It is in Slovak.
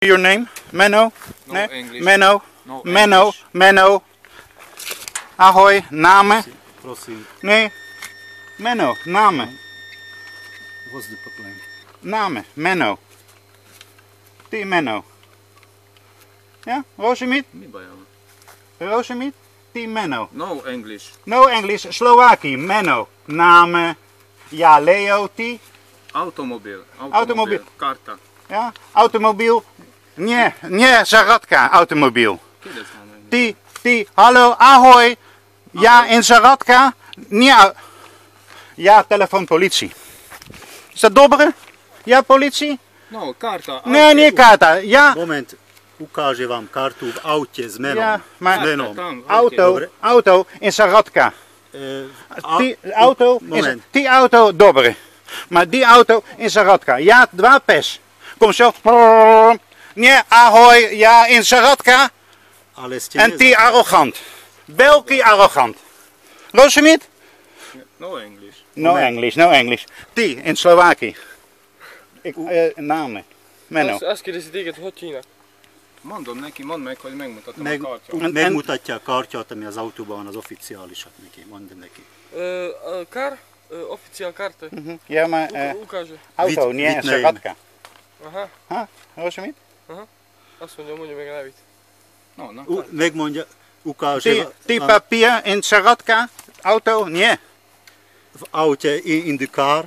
Your name? Menno? No Ne? English. Menno? No Menno? English. Menno? Ahoj, namen? Prosím, Nee. Menno, namen. what's the problem? Namen, Menno. Ty Menno. Ja, Roosemiet? Mi baj van? Roosemiet? Ty Menno. No English. No English, Slovaki, Menno. Namen. Ja, Leo, ty. Automobil. Automobil. Karta. Ja, automobiel. Nie, Zaratka, automobiel. Kérdezz már meg. Ty, hallo, ahoj. Ja, in Zaratka. Ja, telefoon politie. Is dat dobre? Ja, politie? No, karta. Nee, nie karta. Ja, Moment, ukáže vám kartu v aute s menom. ja, maar S menom. Tam, auto in Zaratka. Die auto, moment. die auto dobre. Maar die auto in Zaratka. Ja, dva pes. Kom zo. Nie, ahoj, ja, in Zaratka. Ale ste En ty arrogant. Belki arrogant. Roosemiet? No English. No English, no English. Ty, in Slovaki. Namen. Menno. Azt kérdezi téged, hogy hívnak? Mondd meg, hogy megmutatom a kártyát. megmutatja a kártyát, ami az autóban van, az oficiálisat neki, mondd neki. Kar? Oficiál karty. Ja, maar Ukáže. auto, Wit- niet in witnemen. Zaratka. Aha, Ha, Roosemiet? azt mondja meg a nevét. No, na. Megmondja, ukáže Ty papier in Zaratka. Auto, nie. v aute in the car,